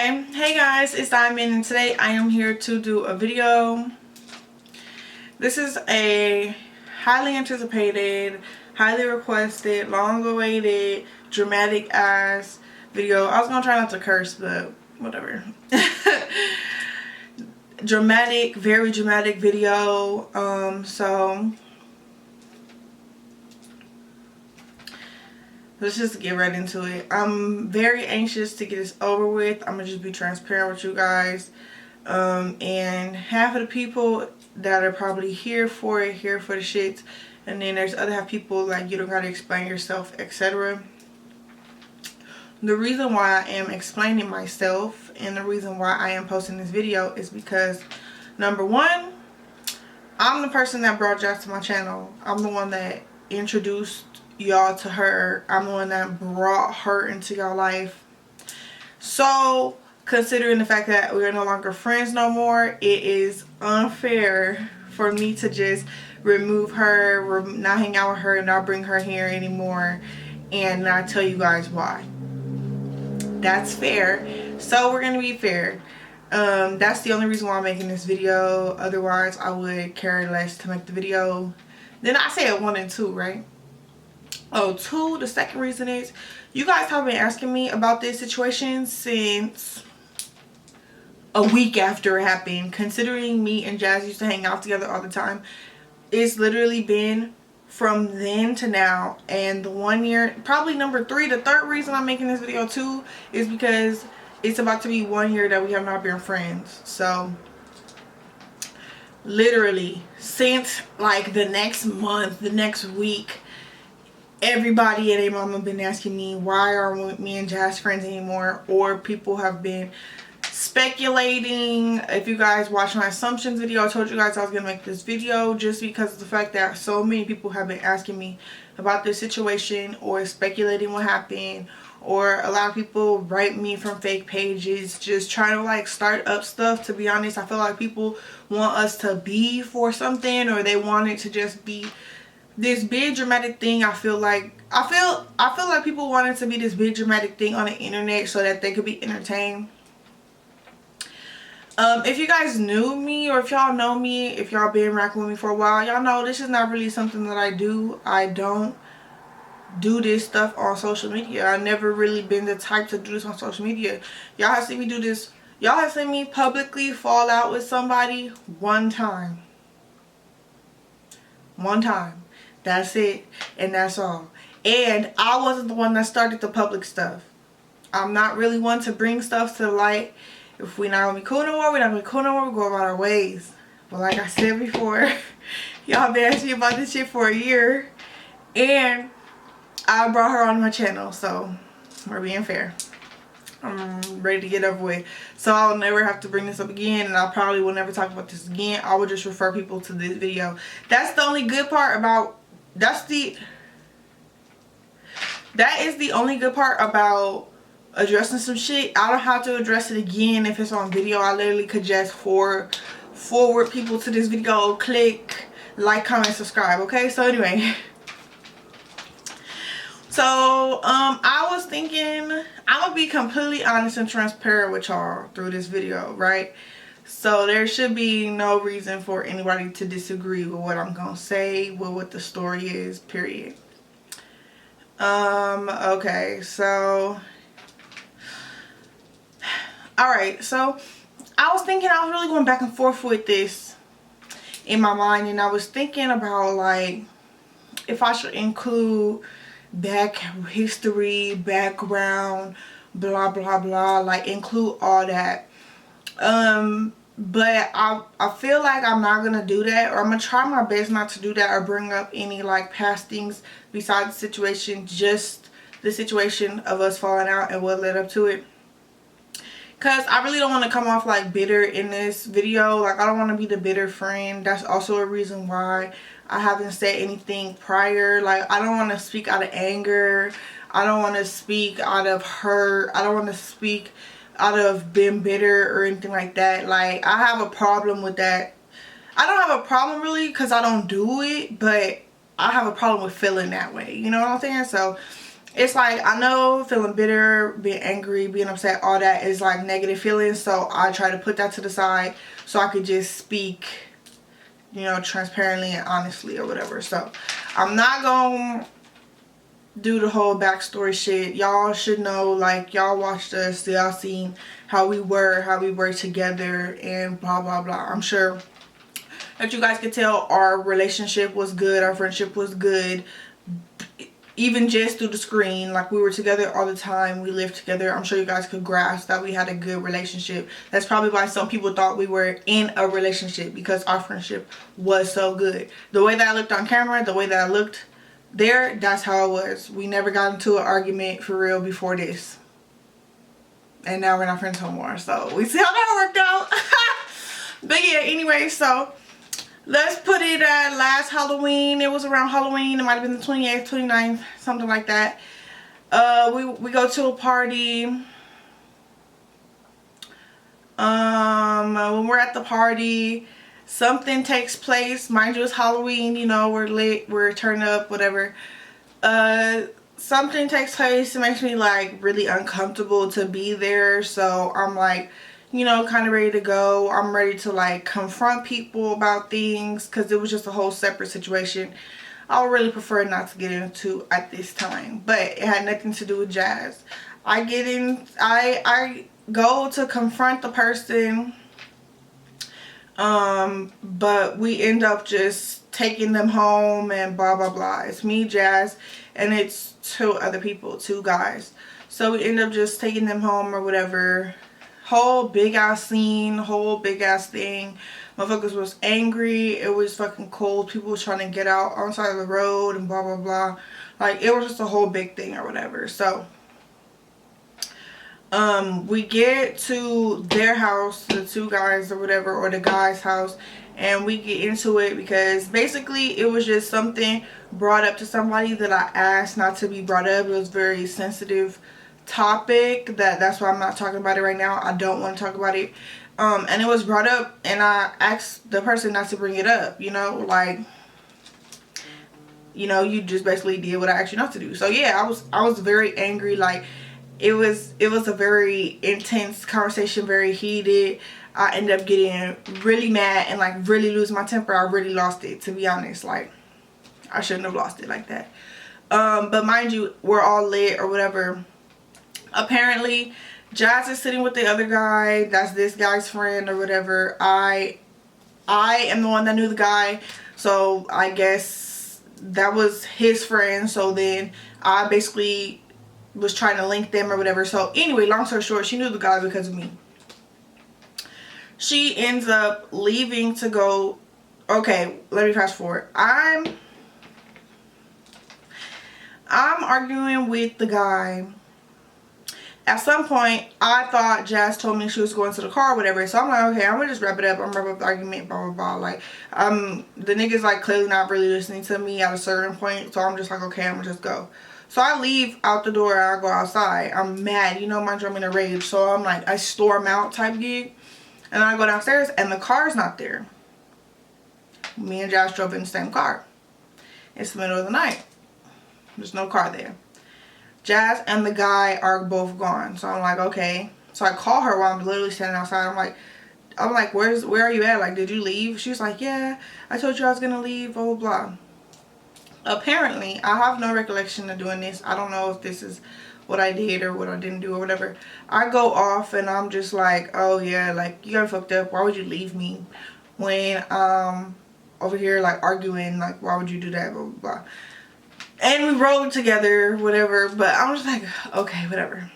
Okay, hey guys, it's Dymond, and today I am here to do a video. This is a highly anticipated, highly requested, long awaited, dramatic ass video. I was gonna try not to curse, but whatever. Dramatic, very dramatic video. So let's just get right into it. I'm very anxious to get this over with. I'm gonna just be transparent with you guys. And half of the people that are probably here for it, here for the shits, and then there's other half people like you don't gotta explain yourself, etc. The reason why I am explaining myself and the reason why I am posting this video is because, number one, I'm the person that brought y'all to my channel. I'm the one that introduced y'all to her. I'm the one that brought her into your life. So considering the fact that we're no longer friends no more, it is unfair for me to just remove her, not hang out with her, not bring her here anymore, and not tell you guys why. That's fair. So we're gonna be fair. That's the only reason why I'm making this video. Otherwise I would care less to make the video. Then I said 1 and 2, right? Oh, 2, the second reason is you guys have been asking me about this situation since a week after it happened. Considering me and Jazz used to hang out together all the time, it's literally been from then to now. And the 1 year, probably number 3, the third reason I'm making this video too is because it's about to be 1 year that we have not been friends. So literally since like the next month, the next week, everybody and their mama been asking me why aren't me and Jazz friends anymore, or people have been speculating. If you guys watched my assumptions video, I told you guys I was gonna make this video just because of the fact that so many people have been asking me about this situation or speculating what happened, or a lot of people write me from fake pages just trying to like start up stuff. To be honest, I feel like people want us to be for something, or they want it to just be this big dramatic thing. I feel like people want it to be this big dramatic thing on the internet so that they could be entertained. If you guys knew me, or if y'all know me, if y'all been rocking with me for a while, y'all know this is not really something that I do. I don't do this stuff on social media. I've never really been the type to do this on social media. Y'all have seen me do this. Y'all have seen me publicly fall out with somebody one time. One time. That's it. And that's all. And I wasn't the one that started the public stuff. I'm not really one to bring stuff to the light. If we're not gonna be cool no more, we're not gonna be cool no more. We go about our ways. But like I said before, y'all been asking me about this shit for a year, and I brought her on my channel, so we're being fair. I'm ready to get over with, so I'll never have to bring this up again, and I probably will never talk about this again. I will just refer people to this video. That's the only good part about. That is the only good part about addressing some shit. I don't have to address it again if it's on video. I literally could just forward people to this video, click like, comment, subscribe. Okay, so anyway, so I was thinking, I'm gonna be completely honest and transparent with y'all through this video, right? So there should be no reason for anybody to disagree with what I'm gonna say, with what the story is, period. Okay, so alright, so I was thinking, I was really going back and forth with this in my mind, and I was thinking about like if I should include back history, background, blah blah blah, like include all that. But I feel like I'm not gonna do that, or I'm gonna try my best not to do that or bring up any like past things besides the situation, just the situation of us falling out and what led up to it. Because I really don't want to come off like bitter in this video. Like, I don't want to be the bitter friend. That's also a reason why I haven't said anything prior. Like, I don't want to speak out of anger. I don't want to speak out of hurt. I don't want to speak out of being bitter or anything like that. Like, I have a problem with that. I don't have a problem really because I don't do it, but I have a problem with feeling that way. You know what I'm saying? So it's like, I know feeling bitter, being angry, being upset, all that is like negative feelings. So I try to put that to the side so I could just speak, you know, transparently and honestly or whatever. So I'm not gonna do the whole backstory shit. Y'all should know, like, y'all watched us, y'all seen how we were together and blah blah blah. I'm sure that you guys could tell our relationship was good, our friendship was good, even just through the screen. Like, we were together all the time, we lived together. I'm sure you guys could grasp that we had a good relationship. That's probably why some people thought we were in a relationship, because our friendship was so good. The way that I looked on camera, the way that I looked there, that's how it was. We never got into an argument for real before this, and now we're not friends no more. So we see how that worked out. But yeah, anyway, so let's put it at last Halloween. It was around Halloween. It might have been the 28th, 29th, something like that. We go to a party. When we're at the party, something takes place. Mind you, it's Halloween, you know, we're lit, we're turned up, whatever. Something takes place. It makes me like really uncomfortable to be there. So I'm like, you know, kind of ready to go. I'm ready to like confront people about things, because it was just a whole separate situation I would really prefer not to get into at this time. But it had nothing to do with Jazz. I go to confront the person, but we end up just taking them home and blah blah blah. It's me, Jazz, and it's two other people, two guys. So we end up just taking them home or whatever. Whole big ass scene, whole big ass thing. Motherfuckers was angry. It was fucking cold. People was trying to get out on the side of the road and blah blah blah. Like, it was just a whole big thing or whatever. So we get to their house, the two guys or whatever, or the guy's house, and we get into it because basically it was just something brought up to somebody that I asked not to be brought up. It was very sensitive topic, that's why I'm not talking about it right now. I don't want to talk about it. And it was brought up and I asked the person not to bring it up, you know, like, you know, you just basically did what I asked you not to do. So yeah, I was very angry. Like, it was a very intense conversation, very heated. I ended up getting really mad and like really losing my temper. I really lost it, to be honest. Like, I shouldn't have lost it like that. But mind you, we're all lit or whatever. Apparently Jazz is sitting with the other guy, that's this guy's friend or whatever. I am the one that knew the guy, so I guess that was his friend. So then I basically was trying to link them or whatever. So anyway, long story short, she knew the guy because of me. She ends up leaving to go, okay, let me fast forward. I'm arguing with the guy. At some point, I thought Jazz told me she was going to the car or whatever. So I'm like, okay, I'm gonna just wrap it up. I'm gonna wrap up the argument, blah, blah, blah. Like, the nigga's like clearly not really listening to me at a certain point. So I'm just like, okay, I'm gonna just go. So I leave out the door and I go outside. I'm mad, you know, mind you, I'm in a rage. So I'm like, I storm out type gig. And I go downstairs and the car's not there. Me and Jazz drove in the same car. It's the middle of the night. There's no car there. Jazz and the guy are both gone. So I'm like, okay. So I call her while I'm literally standing outside. I'm like, where are you at? Like, did you leave? She's like, yeah, I told you I was gonna leave, blah, blah, blah. Apparently, I have no recollection of doing this. I don't know if this is what I did or what I didn't do or whatever. I go off and I'm just like, oh yeah, like, you got fucked up. Why would you leave me when over here like arguing? Like, why would you do that, blah, blah, blah. And we rode together, whatever. But I'm just like, okay, whatever.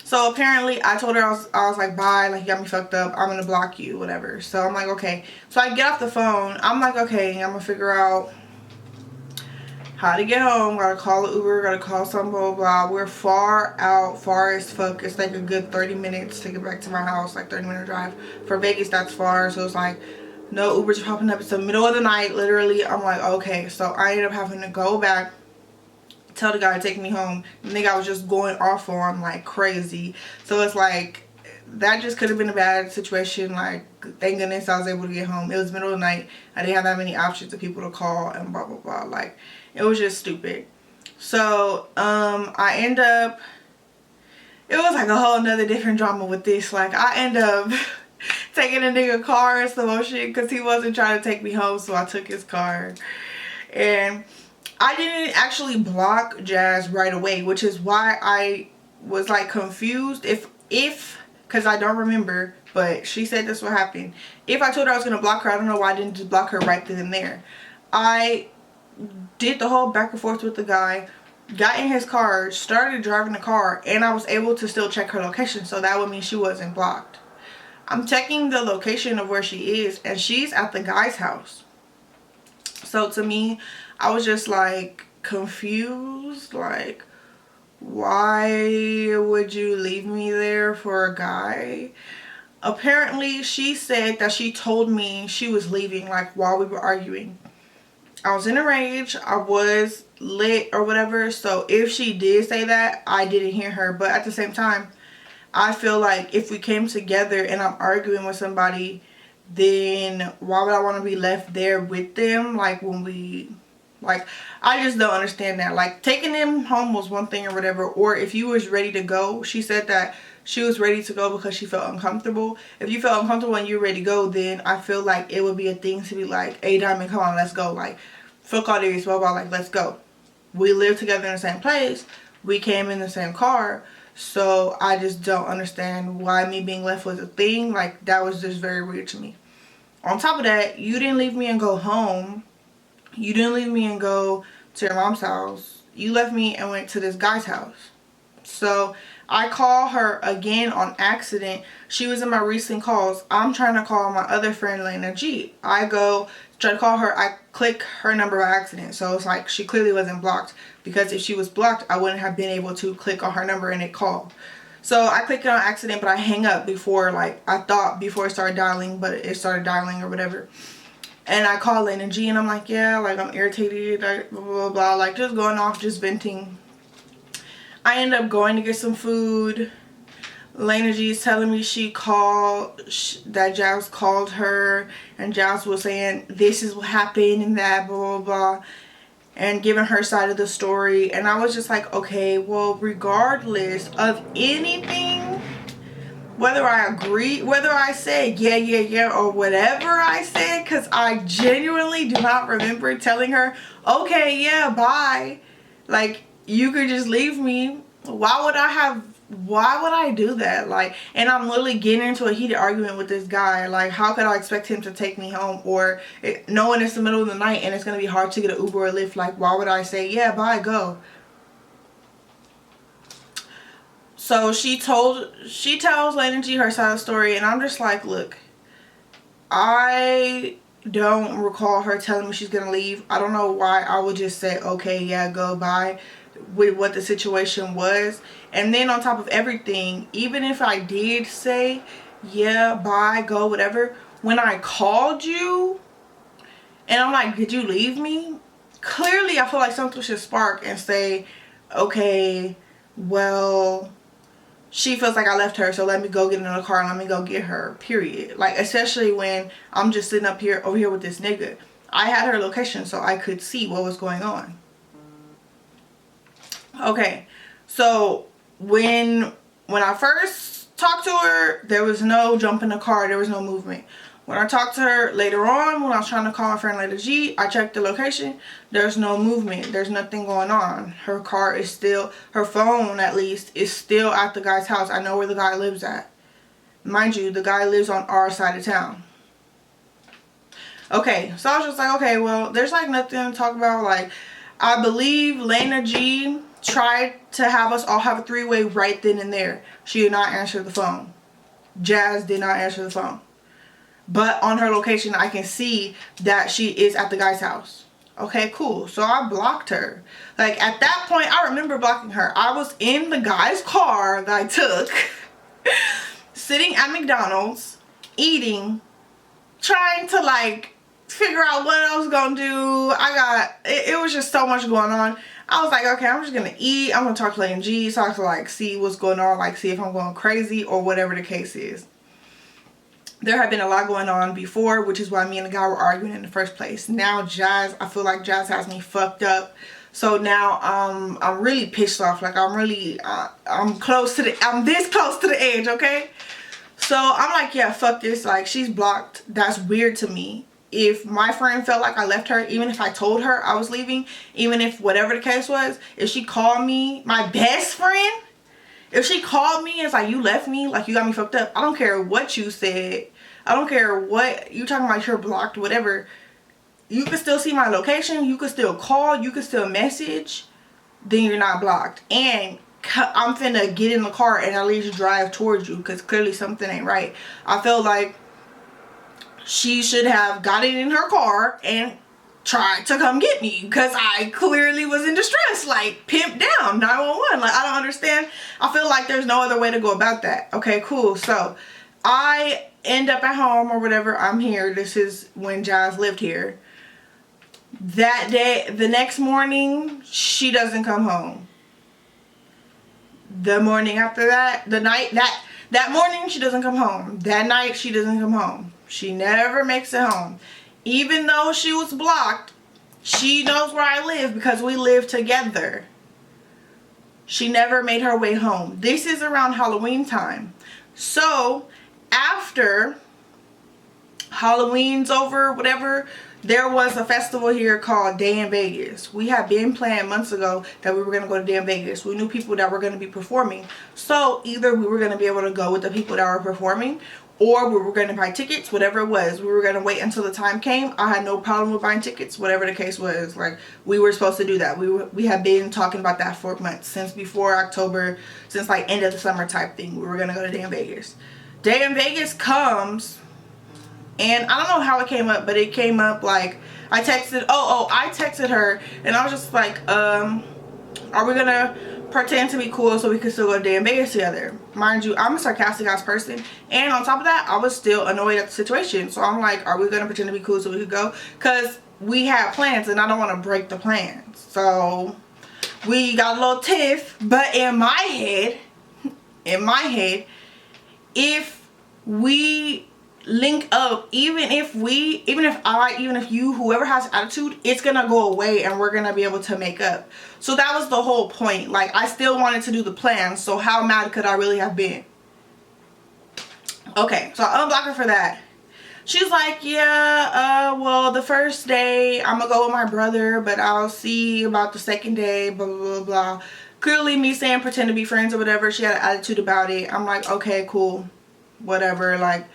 So apparently I told her, I was like, bye, like, you got me fucked up, I'm gonna block you, whatever. So I'm like, okay. So I get off the phone. I'm like, okay, I'm gonna figure out how to get home. Gotta call an Uber, gotta call some blah, blah, blah. We're far out, far as fuck. It's like a good 30 minutes to get back to my house, like 30-minute drive. For Vegas, that's far. So it's like, no Ubers are popping up. It's the middle of the night, literally. I'm like, okay. So I ended up having to go back, tell the guy to take me home. The nigga was just going off on like crazy. So it's like, that just could have been a bad situation. Like, thank goodness I was able to get home. It was middle of the night. I didn't have that many options of people to call and blah, blah, blah. Like, it was just stupid. So I end up, it was like a whole nother different drama with this. Like I end up taking a nigga car and some more shit because he wasn't trying to take me home, so I took his car. And I didn't actually block Jazz right away, which is why I was like confused if because I don't remember, but she said this would happen. If I told her I was gonna block her, I don't know why I didn't just block her right then and there. I did the whole back and forth with the guy, got in his car, started driving the car, and I was able to still check her location, so that would mean she wasn't blocked. I'm checking the location of where she is, and she's at the guy's house. So to me, I was just like confused, like, why would you leave me there for a guy? Apparently she said that she told me she was leaving like while we were arguing. I was in a rage, I was lit or whatever, so if she did say that, I didn't hear her. But at the same time, I feel like if we came together and I'm arguing with somebody, then why would I want to be left there with them? Like when we, like, I just don't understand that. Like taking them home was one thing or whatever, or if you was ready to go, she said that she was ready to go because she felt uncomfortable. If you felt uncomfortable and you're ready to go, then I feel like it would be a thing to be like, hey Dymond, come on, let's go. Like, fuck all this, blah blah, like let's go. We live together in the same place, we came in the same car, so I just don't understand why me being left was a thing. Like that was just very weird to me. On top of that, you didn't leave me and go home. You didn't leave me and go to your mom's house. You left me and went to this guy's house. So I call her again on accident. She was in my recent calls. I'm trying to call my other friend Lena G. I go try to call her. I click her number by accident. So it's like she clearly wasn't blocked, because if she was blocked, I wouldn't have been able to click on her number and it called. So I clicked it on accident, but I hang up before, like I thought before it started dialing, but it started dialing or whatever. And I call Lena G and I'm like, yeah, like I'm irritated, like, blah, blah, blah, like just going off, just venting. I end up going to get some food. Lena G is telling me she called, that Jazz called her, and Jazz was saying this is what happened and that, blah, blah, blah, and giving her side of the story. And I was just like, okay, well, regardless of anything, whether I agree, whether I said yeah, or whatever I said, because I genuinely do not remember telling her, okay, yeah, bye. Like, you could just leave me. Why would I do that? Like, and I'm literally getting into a heated argument with this guy. Like, how could I expect him to take me home, or knowing it's the middle of the night and it's going to be hard to get an Uber or Lyft? Like, why would I say, yeah, bye, go? So she tells Lena G her side of the story, and I'm just like, look, I don't recall her telling me she's gonna leave. I don't know why I would just say, okay, yeah, go, bye, with what the situation was. And then on top of everything, even if I did say, yeah, bye, go, whatever, when I called you and I'm like, did you leave me? Clearly, I feel like something should spark and say, okay, well, she feels like I left her, so let me go get in the car and let me go get her, period. Like, especially when I'm just sitting over here with this nigga. I had her location so I could see what was going on. Okay, so when I first talked to her, there was no jump in the car, there was no movement. When I talked to her later on, when I was trying to call my friend Lena G, I checked the location. There's no movement. There's nothing going on. Her car is still, her phone at least, is still at the guy's house. I know where the guy lives at. Mind you, the guy lives on our side of town. Okay, so I was just like, okay, well, there's like nothing to talk about. Like, I believe Lena G tried to have us all have a three-way right then and there. She did not answer the phone. Jazz did not answer the phone. But on her location, I can see that she is at the guy's house. Okay, cool. So I blocked her. Like, at that point, I remember blocking her. I was in the guy's car that I took, sitting at McDonald's, eating, trying to, like, figure out what I was going to do. It was just so much going on. I was like, okay, I'm just going to eat. I'm going to talk to Lena G so I can, like, see what's going on, like, see if I'm going crazy or whatever the case is. There had been a lot going on before, which is why me and the guy were arguing in the first place. Now Jazz, I feel like Jazz has me fucked up. So now I'm really pissed off. Like I'm really I'm this close to the edge, okay? So I'm like, yeah, fuck this. Like, she's blocked. That's weird to me. If my friend felt like I left her, even if I told her I was leaving, even if whatever the case was, if she called me, my best friend, if she called me and it's like, you left me, like you got me fucked up, I don't care what you said. I don't care what you talking about, you're blocked, whatever. You can still see my location. You can still call. You can still message. Then you're not blocked. And I'm finna get in the car and at least drive towards you, because clearly something ain't right. I feel like she should have gotten in her car and tried to come get me, because I clearly was in distress. Like, pimp down, 911. Like, I don't understand. I feel like there's no other way to go about that. Okay, cool. So I end up at home or whatever. I'm here. This is when Jazz lived here. That day, the next morning, she doesn't come home. The morning after that, the night, that morning, she doesn't come home. That night, she doesn't come home. She never makes it home. Even though she was blocked, she knows where I live because we live together. She never made her way home. This is around Halloween time. So, after Halloween's over, whatever, there was a festival here called Day in Vegas. We had been planned months ago that we were going to go to Day in Vegas. We knew people that were going to be performing. So either we were going to be able to go with the people that were performing, or we were going to buy tickets, whatever it was. We were going to wait until the time came. I had no problem with buying tickets, whatever the case was. Like, we were supposed to do that. We had been talking about that for months, since before October, since like end of the summer type thing. We were going to go to Day in Vegas. Day in Vegas comes. And I don't know how it came up, but it came up like, I texted, I texted her, and I was just like, are we gonna pretend to be cool so we can still go to Day in Vegas together? Mind you, I'm a sarcastic ass person, and on top of that, I was still annoyed at the situation. So I'm like, are we gonna pretend to be cool so we could go? Because we had plans, and I don't want to break the plans. So we got a little tiff, but in my head, if we link up, even if you, whoever has attitude, it's gonna go away and we're gonna be able to make up. So that was the whole point. Like, I still wanted to do the plan, so how mad could I really have been? Okay, so I unblocked her for that. She's like, yeah, well, the first day I'm gonna go with my brother, but I'll see about the second day, blah blah blah blah. Clearly me saying pretend to be friends or whatever, she had an attitude about it. I'm like, okay, cool, whatever, like,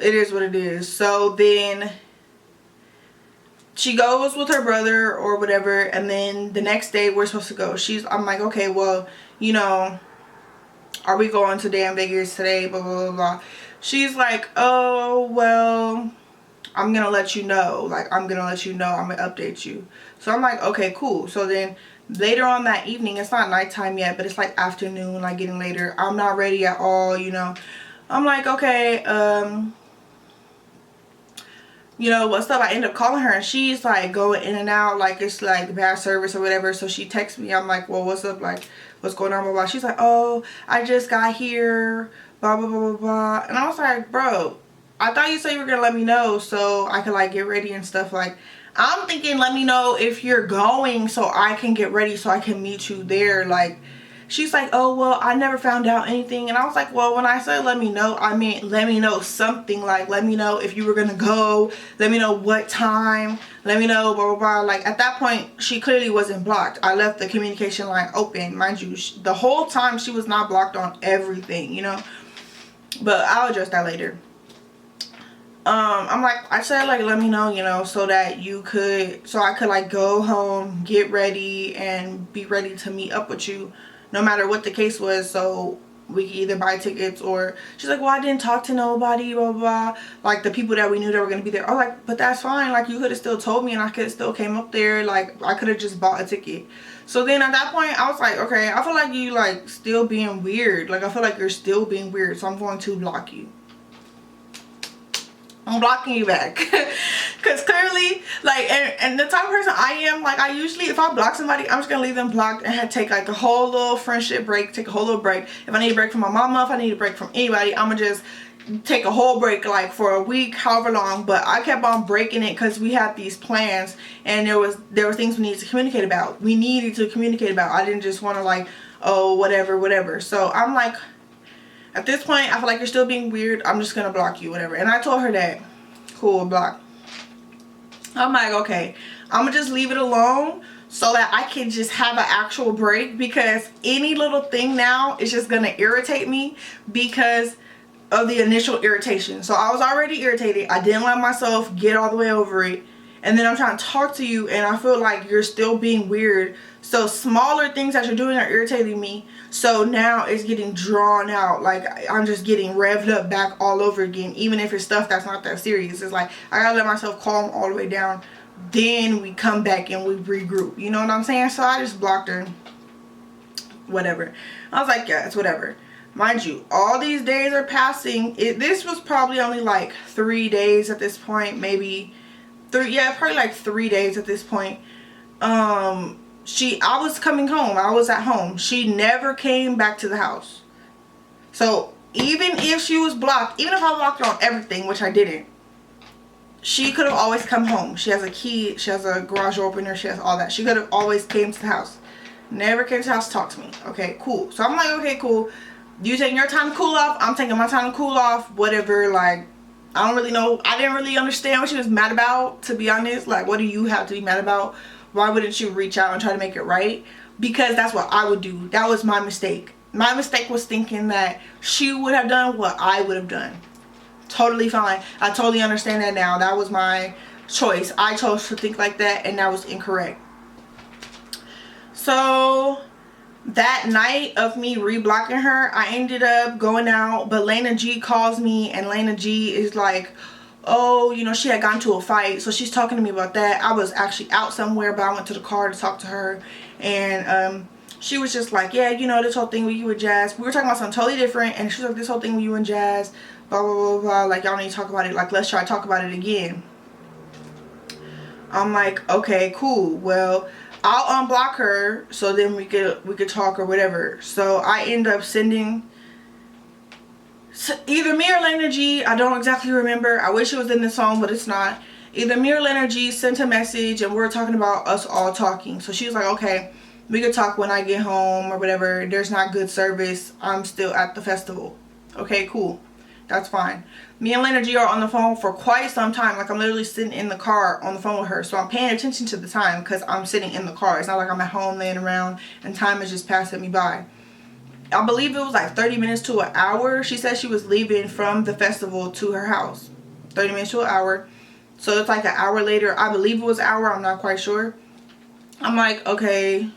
it is what it is. So then she goes with her brother or whatever, and then the next day we're supposed to go. I'm like, okay, well, you know, are we going to Day in Vegas today, blah blah blah blah. She's like, oh, well, I'm gonna let you know. Like, I'm gonna update you. So I'm like, okay, cool. So then later on that evening, it's not nighttime yet, but it's like afternoon, like getting later. I'm not ready at all, you know. I'm like, okay, you know, what's up? I end up calling her, and she's like going in and out, like it's like bad service or whatever. So she texts me. I'm like, well, what's up? Like, what's going on? Blah, blah. She's like, oh, I just got here, blah blah blah blah blah. And I was like, bro, I thought you said you were gonna let me know so I could like get ready and stuff. Like, I'm thinking, let me know if you're going so I can get ready so I can meet you there. Like, she's like, oh, well, I never found out anything. And I was like, well, when I said let me know, I mean let me know something. Like, let me know if you were gonna go, let me know what time, let me know blah blah blah. Like, at that point, she clearly wasn't blocked. I left the communication line open. Mind you, the whole time she was not blocked on everything, you know. But I'll address that later. I'm like, I said, like, let me know, you know, so that you could, so I could like go home, get ready, and be ready to meet up with you no matter what the case was, so we could either buy tickets. Or she's like, well, I didn't talk to nobody, blah blah blah, like the people that we knew that were going to be there. Oh, like, but that's fine, like, you could have still told me and I could have still came up there, like, I could have just bought a ticket. So then at that point I was like, okay, I feel like you like still being weird, like I feel like you're still being weird, so I'm going to block you. I'm blocking you back. Because clearly, like, and the type of person I am, like, I usually, if I block somebody, I'm just going to leave them blocked and take, like, a whole little friendship break, take a whole little break. If I need a break from my mama, if I need a break from anybody, I'm going to just take a whole break, like for a week, however long, but I kept on breaking it because we had these plans and there were things we needed to communicate about. I didn't just want to like, oh, whatever. So I'm like, at this point, I feel like you're still being weird. I'm just gonna block you, whatever. And I told her that. Cool, block. I'm like, okay, I'm gonna just leave it alone so that I can just have an actual break, because any little thing now is just gonna irritate me because of the initial irritation. So I was already irritated. I didn't let myself get all the way over it. And then I'm trying to talk to you and I feel like you're still being weird. So smaller things that you're doing are irritating me. So now it's getting drawn out. Like I'm just getting revved up back all over again. Even if it's stuff that's not that serious. It's like I gotta let myself calm all the way down. Then we come back and we regroup. You know what I'm saying? So I just blocked her. Whatever. I was like, yeah, it's whatever. Mind you, all these days are passing. This was probably only like 3 days at this point, maybe 3, yeah, probably like 3 days at this point. I was coming home. I was at home. She never came back to the house. So even if she was blocked, even if I blocked her on everything, which I didn't, she could have always come home. She has a key. She has a garage opener. She has all that. She could have always came to the house. Never came to the house to talk to me. Okay, cool. So I'm like, okay, cool. You taking your time to cool off, I'm taking my time to cool off, whatever. Like, I don't really know. I didn't really understand what she was mad about, to be honest. Like, what do you have to be mad about? Why wouldn't you reach out and try to make it right? Because that's what I would do. That was my mistake. My mistake was thinking that she would have done what I would have done. Totally fine. I totally understand that now. That was my choice. I chose to think like that, and that was incorrect. So that night of me re-blocking her, I ended up going out, but Lena G calls me, and Lena G is like, oh, you know, she had gotten to a fight, so she's talking to me about that. I was actually out somewhere, but I went to the car to talk to her, and she was just like, yeah, you know, this whole thing with you and Jazz, we were talking about something totally different, and she was like, this whole thing with you and Jazz, blah blah blah blah, like y'all need to talk about it, like let's try to talk about it again. I'm like, okay, cool, well, I'll unblock her so then we could talk or whatever. So I end up sending either me or Lena G, I don't exactly remember. I wish it was in the song, but it's not. Either me or Lena G sent a message and we're talking about us all talking. So she was like, okay, we could talk when I get home or whatever. There's not good service. I'm still at the festival. Okay, cool. That's fine. Me and Lena G are on the phone for quite some time. Like, I'm literally sitting in the car on the phone with her. So I'm paying attention to the time because I'm sitting in the car. It's not like I'm at home laying around and time is just passing me by. I believe it was like 30 minutes to an hour. She said she was leaving from the festival to her house. 30 minutes to an hour. So it's like an hour later. I believe it was an hour. I'm not quite sure. I'm like, okay.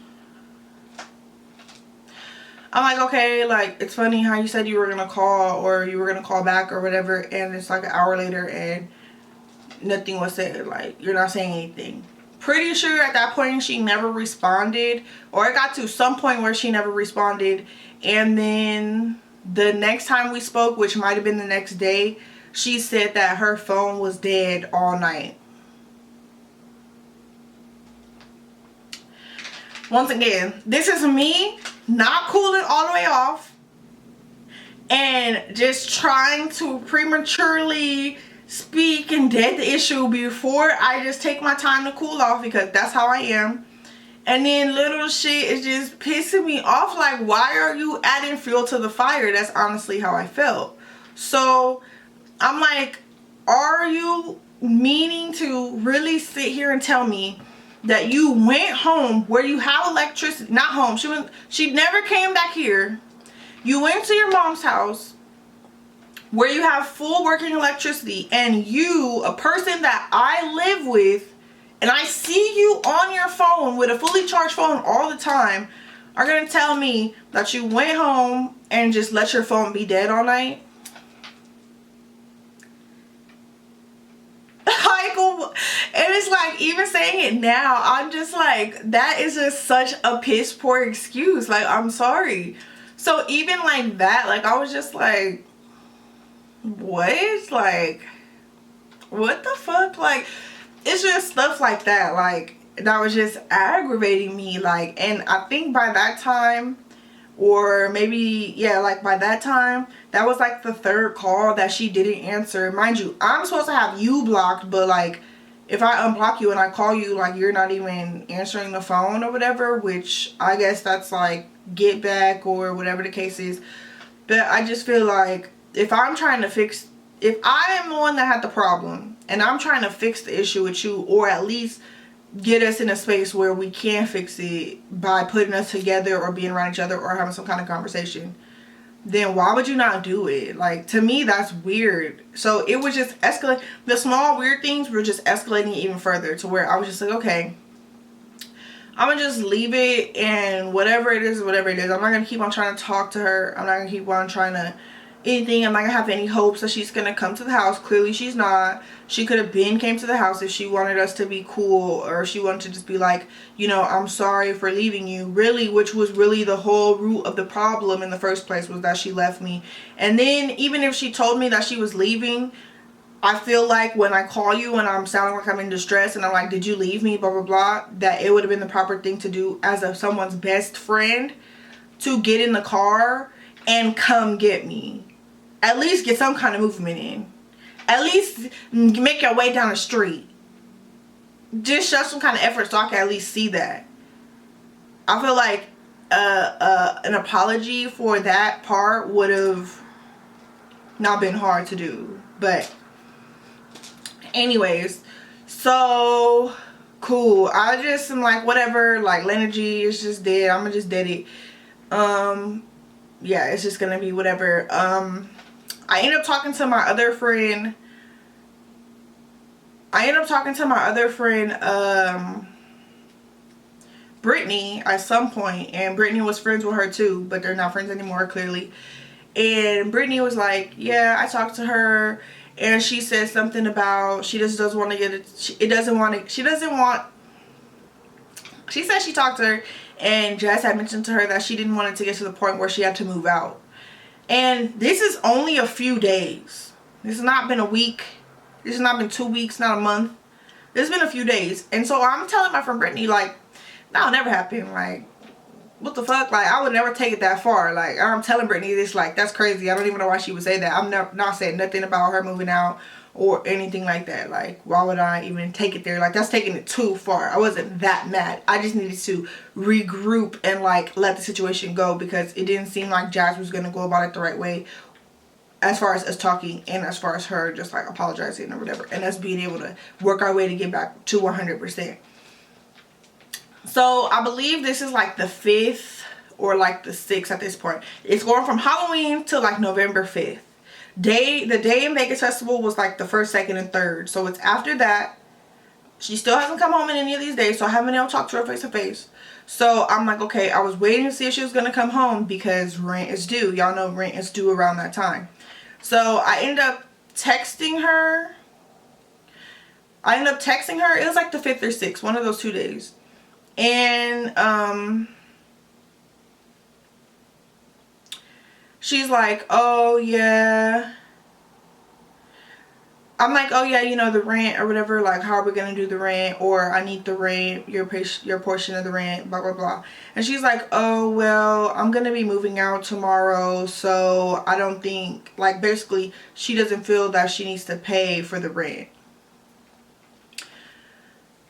Like, it's funny how you said you were going to call or you were going to call back or whatever, and it's like an hour later and nothing was said. Like, you're not saying anything. Pretty sure at that point she never responded, or it got to some point where she never responded, and then the next time we spoke, which might have been the next day, she said that her phone was dead all night. Once again, this is me not cooling all the way off and just trying to prematurely speak and dead the issue before I just take my time to cool off, because that's how I am. And then little shit is just pissing me off. Like, why are you adding fuel to the fire? That's honestly how I felt. So I'm like, are you meaning to really sit here and tell me that you went home where you have electricity? Not home. She never came back here. You went to your mom's house where you have full working electricity, and you, a person that I live with, and I see you on your phone with a fully charged phone all the time, are gonna tell me that you went home and just let your phone be dead all night? And it's like, even saying it now, I'm just like, that is just such a piss poor excuse. Like, I'm sorry. So even like that, like, I was just like, what? Like, what the fuck? Like, it's just stuff like that, like, that was just aggravating me. Like, and I think by that time or maybe, yeah, like by that time, that was like the third call that she didn't answer. Mind you, I'm supposed to have you blocked, but like if I unblock you and I call you, like you're not even answering the phone or whatever, which I guess that's like get back or whatever the case is. But I just feel like if I'm trying to fix, if I am the one that had the problem and I'm trying to fix the issue with you, or at least get us in a space where we can fix it by putting us together or being around each other or having some kind of conversation, then why would you not do it? Like, to me, that's weird. So it was just escalate. The small weird things were just escalating even further to where I was just like, okay, I'm gonna just leave it, and whatever it is, whatever it is. I'm not gonna keep on trying to talk to her. I'm not gonna keep on trying to anything. I'm not gonna have any hopes that she's gonna come to the house. Clearly she's not. She could have came to the house if she wanted us to be cool, or if she wanted to just be like, you know, I'm sorry for leaving you, really, which was really the whole root of the problem in the first place, was that she left me. And then even if she told me that she was leaving, I feel like when I call you and I'm sounding like I'm in distress and I'm like, did you leave me, blah blah blah, that it would have been the proper thing to do as someone's best friend, to get in the car and come get me. At least get some kind of movement in. At least make your way down the street. Just show some kind of effort so I can at least see that. I feel like an apology for that part would have not been hard to do. But anyways, so cool. I just am like, whatever, like Lenergy is just dead. I'm gonna just dead it. Yeah, it's just gonna be whatever. I ended up talking to my other friend. Brittany at some point, and Brittany was friends with her too, but they're not friends anymore, clearly. And Brittany was like, yeah, I talked to her, and she said something about she just doesn't want to get it. She said she talked to her, and Jess had mentioned to her that she didn't want it to get to the point where she had to move out. And this is only a few days. This has not been a week. This has not been 2 weeks, not a month. This has been a few days. And so I'm telling my friend Brittany, like, that'll never happen. Like, what the fuck? Like, I would never take it that far. Like, I'm telling Brittany this, like, that's crazy. I don't even know why she would say that. I'm not saying nothing about her moving out or anything like that. Like, why would I even take it there? Like, that's taking it too far. I wasn't that mad. I just needed to regroup and, like, let the situation go, because it didn't seem like Jazz was going to go about it the right way, as far as us talking and as far as her just, like, apologizing or whatever, and us being able to work our way to get back to 100%. So I believe this is like the 5th or like the 6th at this point. It's going from Halloween to like November 5th. The day in Vegas Festival was like the 1st, 2nd, and 3rd. So it's after that. She still hasn't come home in any of these days, so I haven't been able to talk to her face to face. So I'm like, okay, I was waiting to see if she was going to come home because rent is due. Y'all know rent is due around that time. So I ended up texting her. It was like the 5th or 6th, one of those 2 days. And she's like, oh yeah. I'm like, oh yeah, you know, the rent or whatever, like, how are we gonna do the rent, or I need the rent, your portion of the rent, blah blah blah. And she's like, oh well, I'm gonna be moving out tomorrow, so I don't think, like, basically she doesn't feel that she needs to pay for the rent.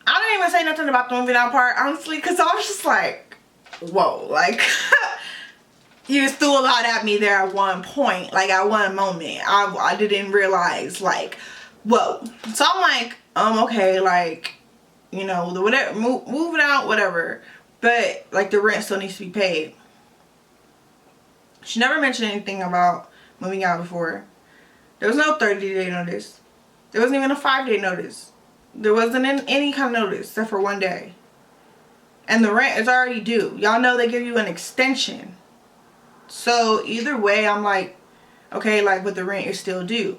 I didn't even say nothing about the moving out part, honestly, because I was just like, whoa, like, you just threw a lot at me there at one point, like, at one moment. I didn't realize, like, whoa. So I'm like, okay, like, you know, the whatever, moving out, whatever, but, like, the rent still needs to be paid. She never mentioned anything about moving out before. There was no 30-day notice. There wasn't even a 5-day notice. There wasn't any kind of notice except for 1 day. And the rent is already due. Y'all know they give you an extension. So either way, I'm like, okay, like, but the rent is still due.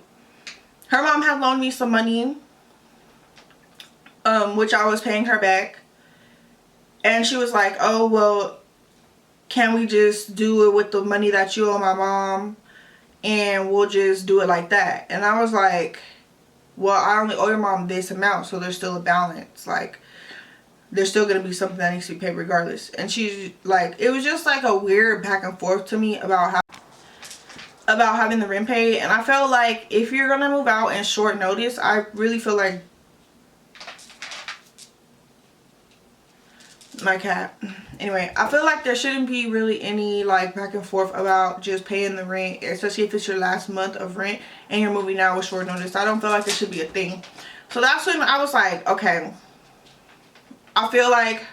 Her mom had loaned me some money, which I was paying her back. And she was like, oh, well, can we just do it with the money that you owe my mom? And we'll just do it like that. And I was like, well, I only owe your mom this amount, so there's still a balance. Like, there's still going to be something that needs to be paid regardless. And she's like, it was just like a weird back and forth to me about having the rent paid. And I felt like if you're going to move out in short notice, I really feel like my cat. Anyway, I feel like there shouldn't be really any like back and forth about just paying the rent, especially if it's your last month of rent and you're moving out with short notice. I don't feel like it should be a thing. So that's when I was like, okay, I feel like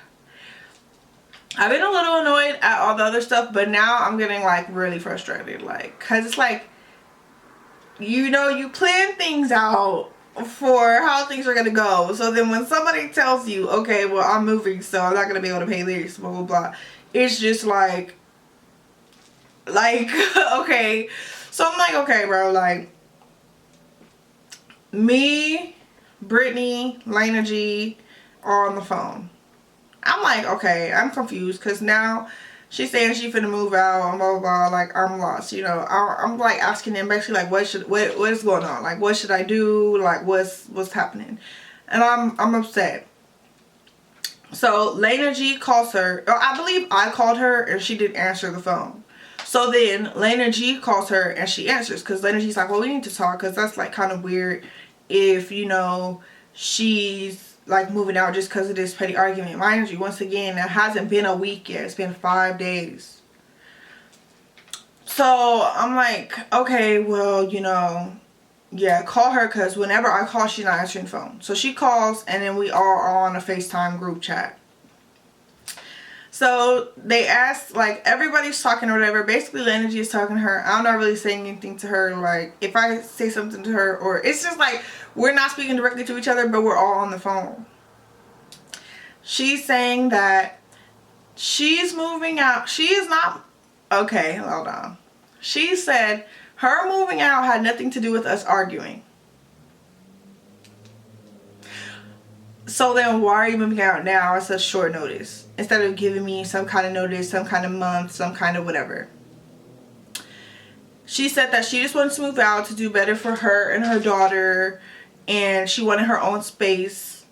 I've been a little annoyed at all the other stuff, but now I'm getting like really frustrated, like, cause it's like, you know, you plan things out for how things are gonna go. So then when somebody tells you, okay, well, I'm moving, so I'm not gonna be able to pay this, blah blah blah, it's just like okay. So I'm like, okay, bro, like, me, Brittany, Lena G are on the phone. I'm like, okay, I'm confused, because now she's saying she finna move out and blah blah blah. Like, I'm lost, you know. I'm like asking them basically like, what is going on, like, what should I do, like, what's happening. And I'm upset. So Lena G calls her, or I believe I called her and she didn't answer the phone. So then Lena G calls her and she answers, because Lena G's like, well, we need to talk, because that's like kind of weird if, you know, she's like moving out just because of this petty argument. Mind you, once again, it hasn't been a week yet. It's been 5 days. So I'm like, okay, well, you know, yeah, call her, because whenever I call, she's not answering the phone. So she calls, and then we all are on a FaceTime group chat. So they asked, like, everybody's talking or whatever. Basically, the energy is talking to her. I'm not really saying anything to her. Like, if I say something to her, or it's just like we're not speaking directly to each other, but we're all on the phone. She's saying that she's moving out. She is not. Okay, hold on. She said her moving out had nothing to do with us arguing. So then why are you moving out now at such short notice, instead of giving me some kind of notice, some kind of month, some kind of whatever? She said that she just wanted to move out to do better for her and her daughter, and she wanted her own space,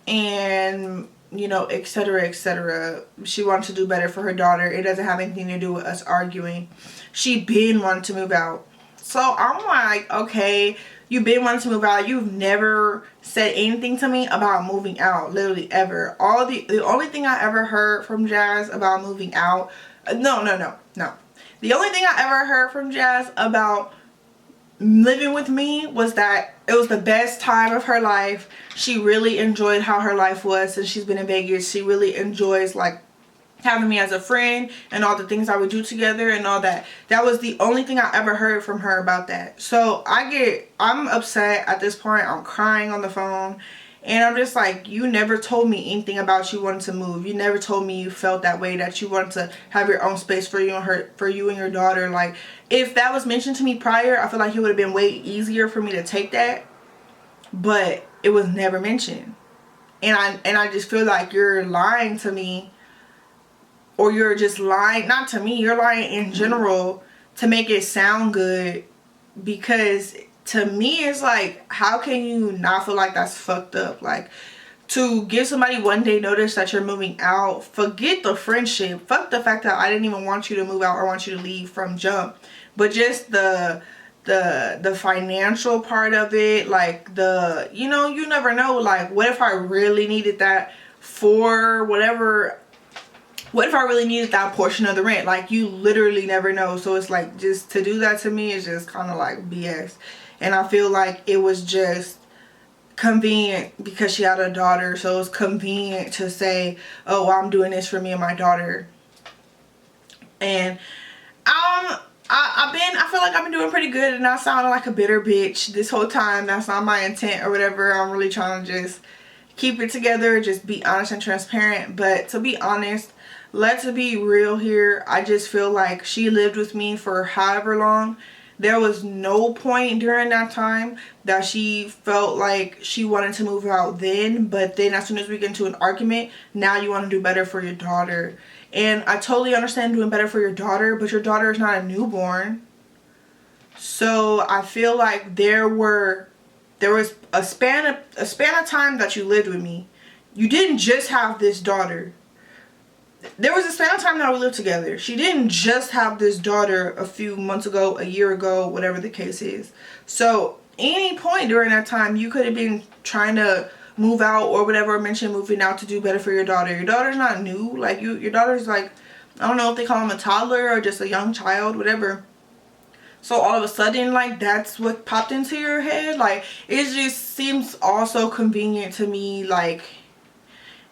and, you know, etc, etc. She wanted to do better for her daughter. It doesn't have anything to do with us arguing. She been wanting to move out. So I'm like, okay, you've been wanting to move out. You've never said anything to me about moving out, literally ever. The only thing I ever heard from Jazz about moving out, no. The only thing I ever heard from Jazz about living with me was that it was the best time of her life. She really enjoyed how her life was since she's been in Vegas. She really enjoys, like, having me as a friend and all the things I would do together and all that. That was the only thing I ever heard from her about that. So I'm upset at this point. I'm crying on the phone, and I'm just like, you never told me anything about you wanting to move. You never told me you felt that way, that you wanted to have your own space for you and your daughter. Like, if that was mentioned to me prior, I feel like it would have been way easier for me to take that, but it was never mentioned. And I just feel like you're lying to me. Or you're just lying, not to me, you're lying in general to make it sound good. Because to me, it's like, how can you not feel like that's fucked up? Like, to give somebody 1 day notice that you're moving out, forget the friendship. Fuck the fact that I didn't even want you to move out or want you to leave from jump. But just the financial part of it, like, you know, you never know. Like, what if I really needed that for whatever... What if I really needed that portion of the rent? Like, you literally never know. So it's like, just to do that to me is just kind of like BS. And I feel like it was just convenient because she had a daughter. So it was convenient to say, oh, I'm doing this for me and my daughter. And I feel like I've been doing pretty good and not sounding like a bitter bitch this whole time. That's not my intent or whatever. I'm really trying to just keep it together, just be honest and transparent. But to be honest, let's be real here. I just feel like she lived with me for however long. There was no point during that time that she felt like she wanted to move out then. But then as soon as we get into an argument, now you want to do better for your daughter. And I totally understand doing better for your daughter, but your daughter is not a newborn. So I feel like there was a span of time that you lived with me. You didn't just have this daughter. There was a span of time that we lived together. She didn't just have this daughter a few months ago, a year ago, whatever the case is. So any point during that time, you could have been trying to move out or whatever, mention moving out to do better for your daughter. Your daughter's not new. Like, your daughter's like, I don't know if they call him a toddler or just a young child, whatever. So all of a sudden, like, that's what popped into your head. Like, it just seems also convenient to me. Like,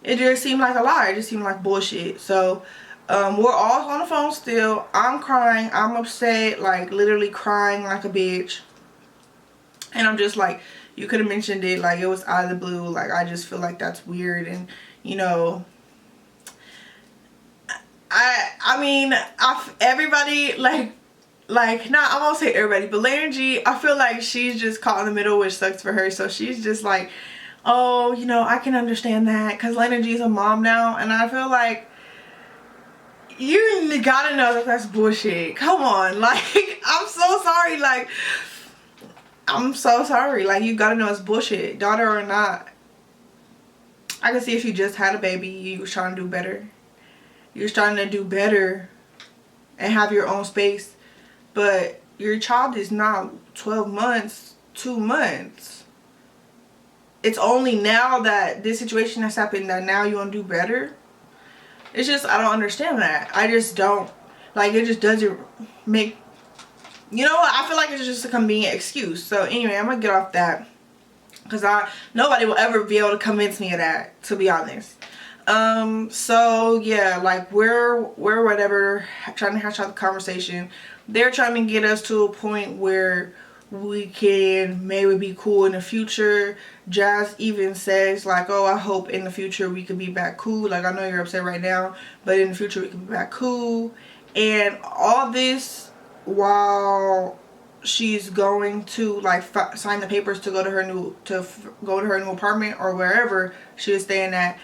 it just seemed like a lie. It just seemed like bullshit. So we're all on the phone still. I'm crying. I'm upset. Like, literally crying like a bitch. And I'm just like, you could have mentioned it. Like, it was out of the blue. Like, I just feel like that's weird. And, you know, I mean, everybody, like, not, I won't say everybody, but Lana G, I feel like she's just caught in the middle, which sucks for her. So she's just like, oh, you know, I can understand that because Lana G's a mom now. And I feel like you gotta know that that's bullshit. Come on. Like, I'm so sorry. Like, I'm so sorry. Like, you gotta know it's bullshit. Daughter or not. I can see if you just had a baby, you was trying to do better. You was trying to do better and have your own space. But your child is not 12 months, 2 months. It's only now that this situation has happened that now you want to do better. It's just, I don't understand that. I just don't. Like, it just doesn't make, you know what? I feel like it's just a convenient excuse. So anyway, I'm going to get off that. Because nobody will ever be able to convince me of that, to be honest. So yeah, like, we're whatever, trying to hash out the conversation. They're trying to get us to a point where we can maybe be cool in the future. Jazz even says, like, oh, I hope in the future we could be back cool. Like, I know you're upset right now, but in the future we can be back cool. And all this while she's going to, like, sign the papers to go to her new apartment or wherever she was staying at.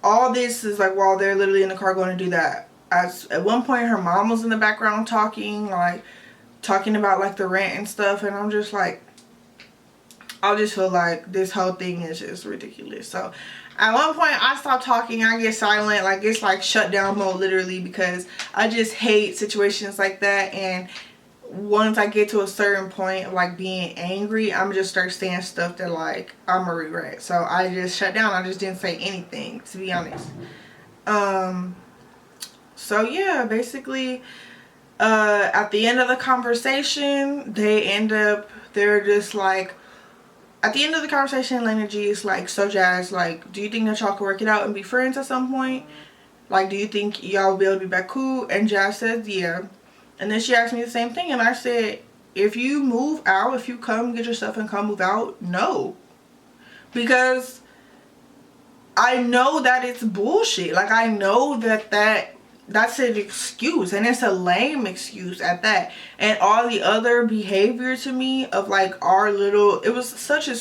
All this is like while they're literally in the car going to do that. At one point, her mom was in the background talking about like the rent and stuff, and I'm just like, I just feel like this whole thing is just ridiculous. So at one point, I stop talking, I get silent, like, it's like shutdown mode literally, because I just hate situations like that. And once I get to a certain point of like being angry, I'm just start saying stuff that, like, I'm a regret. So I just shut down. I just didn't say anything, to be honest. So yeah, basically at the end of the conversation, they're just like, at the end of the conversation, Lana G is like, so Jazz, like, do you think that y'all can work it out and be friends at some point? Like, do you think y'all will be able to be back cool? And Jazz says yeah. And then she asked me the same thing, and I said, if you move out, if you come get yourself and come move out, no. Because I know that it's bullshit. Like, I know that's an excuse, and it's a lame excuse at that. And all the other behavior to me of, like, it was such a,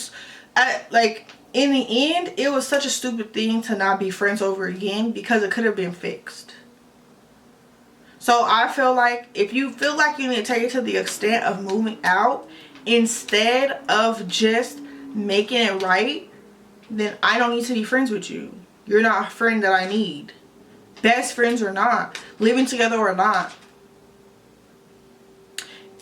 like, in the end, it was such a stupid thing to not be friends over again, because it could have been fixed. So I feel like if you feel like you need to take it to the extent of moving out instead of just making it right, then I don't need to be friends with you. You're not a friend that I need. Best friends or not, living together or not.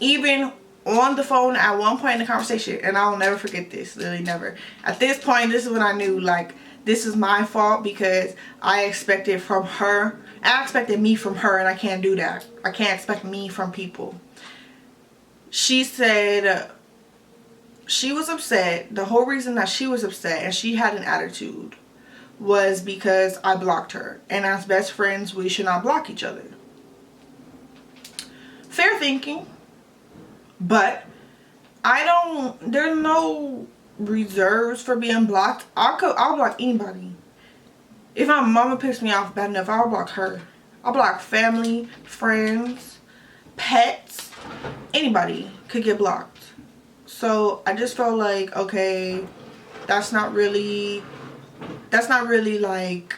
Even on the phone at one point in the conversation, and I'll never forget this, literally never. At this point, this is when I knew, like, this is my fault, because I expected from her. I expected me from her, and I can't do that. I can't expect me from people. She said she was upset. The whole reason that she was upset and she had an attitude was because I blocked her. And as best friends, we should not block each other. Fair thinking. But there's no reserves for being blocked. I'll block anybody. If my mama pissed me off bad enough, I'll block her. I'll block family, friends, pets. Anybody could get blocked. So I just felt like, okay, that's not really like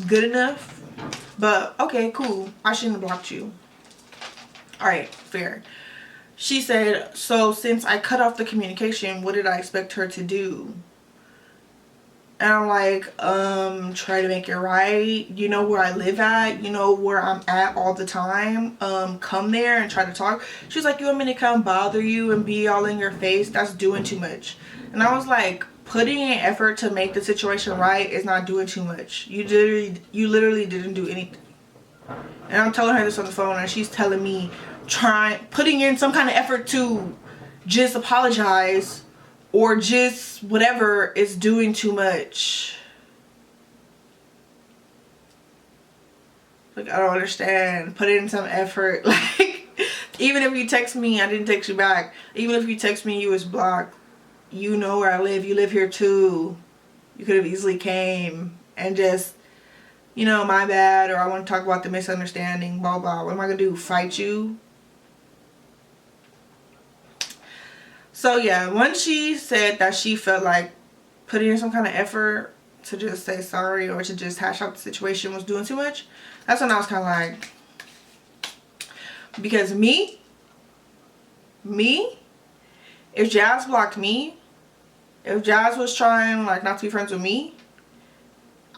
good enough. But okay, cool. I shouldn't have blocked you. Alright, fair. She said, so since I cut off the communication, what did I expect her to do? And I'm like, try to make it right. You know where I live at, you know where I'm at all the time. Come there and try to talk. She was like, you want me to come bother you and be all in your face? That's doing too much. And I was like, putting in effort to make the situation right is not doing too much. You literally didn't do anything. And I'm telling her this on the phone, and she's telling me putting in some kind of effort to just apologize or just whatever is doing too much. Like, I don't understand. Put in some effort. Like, even if you text me, I didn't text you back. Even if you text me, you was blocked. You know where I live. You live here too. You could have easily came and just, you know, my bad, or I want to talk about the misunderstanding, blah, blah. What am I going to do? Fight you? So yeah, once she said that she felt like putting in some kind of effort to just say sorry or to just hash out the situation was doing too much, that's when I was kind of like, because me, if Jazz blocked me, if Jazz was trying like not to be friends with me,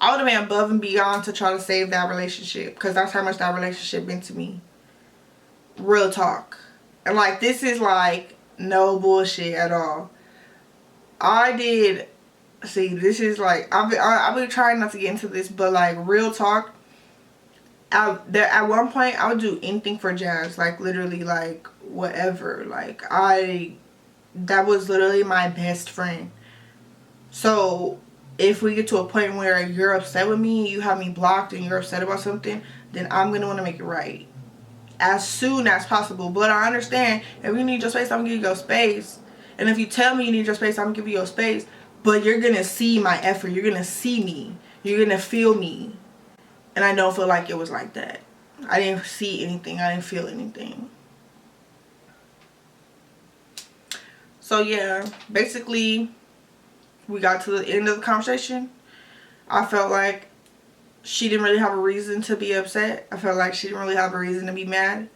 I would have been above and beyond to try to save that relationship, because that's how much that relationship meant to me. Real talk. And like, this is like no bullshit at all. This is like, I've been trying not to get into this, but like, real talk, at one point I would do anything for Jazz, like literally, like whatever. Like, that was literally my best friend. So if we get to a point where you're upset with me, you have me blocked and you're upset about something, then I'm gonna want to make it right as soon as possible. But I understand, if you need your space, I'm gonna give you your space. And if you tell me you need your space, I'm gonna give you your space. But you're gonna see my effort. You're gonna see me. You're gonna feel me. And I don't feel like it was like that. I didn't see anything. I didn't feel anything. So yeah, basically, we got to the end of the conversation. I felt like she didn't really have a reason to be upset. I felt like she didn't really have a reason to be mad.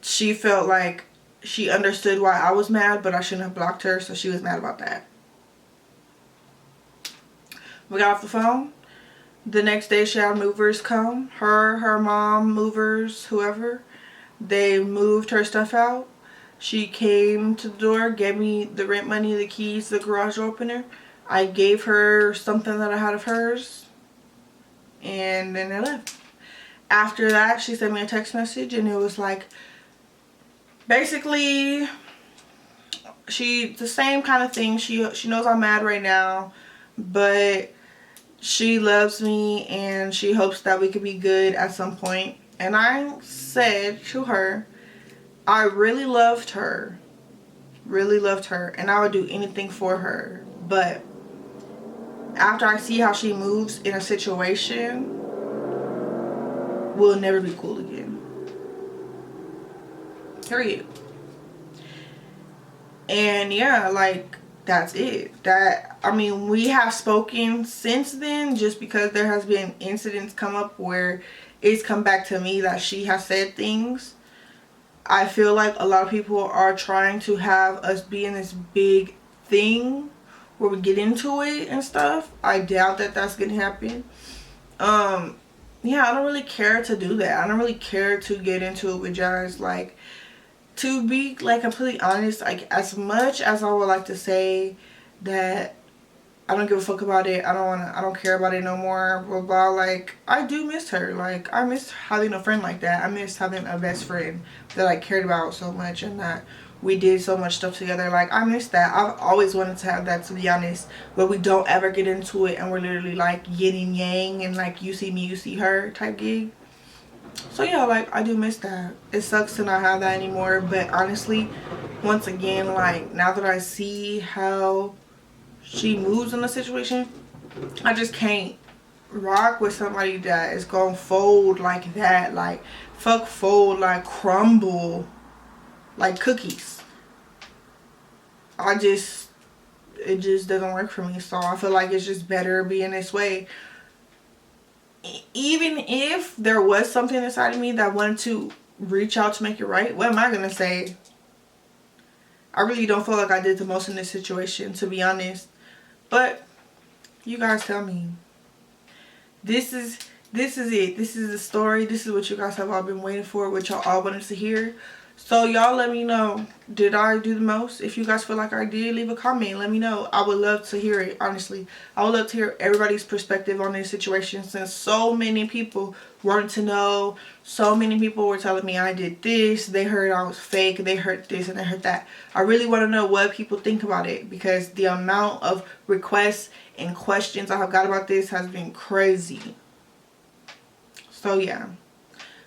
She felt like she understood why I was mad, but I shouldn't have blocked her, so she was mad about that. We got off the phone. The next day she had movers come. Her mom, movers, whoever. They moved her stuff out. She came to the door, gave me the rent money, the keys, the garage opener. I gave her something that I had of hers. And then they left. After that, she sent me a text message, and it was like, basically, the same kind of thing. She knows I'm mad right now, but she loves me and she hopes that we could be good at some point. And I said to her, I really loved her, and I would do anything for her, but after I see how she moves in a situation, we'll never be cool again. Period. And yeah, like, that's it. I mean, we have spoken since then, just because there has been incidents come up where it's come back to me that she has said things. I feel like a lot of people are trying to have us be in this big thing where we get into it and stuff. I doubt that that's gonna happen. Yeah, I don't really care to do that. I don't really care to get into it with Jazz. Like, to be like completely honest, like, as much as I would like to say that I don't give a fuck about it, I don't care about it no more, blah blah, like, I do miss her. Like, I miss having a friend like that. I miss having a best friend that I cared about so much and that we did so much stuff together. Like, I miss that. I've always wanted to have that, to be honest, where we don't ever get into it and we're literally like yin and yang and like you see me, you see her type gig. So yeah, like, I do miss that. It sucks to not have that anymore, but honestly, once again, like, now that I see how she moves in the situation, I just can't rock with somebody that is gonna fold like that. Like, fuck fold, like crumble like cookies. It just doesn't work for me. So I feel like it's just better being this way. Even if there was something inside of me that wanted to reach out to make it right, what am I gonna say? I really don't feel like I did the most in this situation, to be honest. But You guys tell me. This is it. This is the story. This is what you guys have all been waiting for, what y'all all wanted to hear. So y'all let me know, did I do the most? If you guys feel like I did, leave a comment. Let me know. I would love to hear it, honestly. I would love to hear everybody's perspective on this situation, since so many people wanted to know. So many people were telling me I did this. They heard I was fake. They heard this and they heard that. I really want to know what people think about it, because the amount of requests and questions I have got about this has been crazy. So yeah.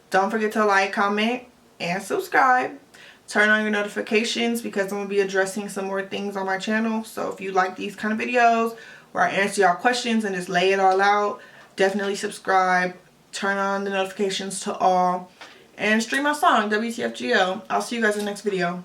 Don't forget to like, comment, and subscribe. Turn on your notifications, because I'm going to be addressing some more things on my channel. So if you like these kind of videos where I answer y'all questions and just lay it all out, definitely subscribe. Turn on the notifications to all. And stream my song, WTFGO. I'll see you guys in the next video.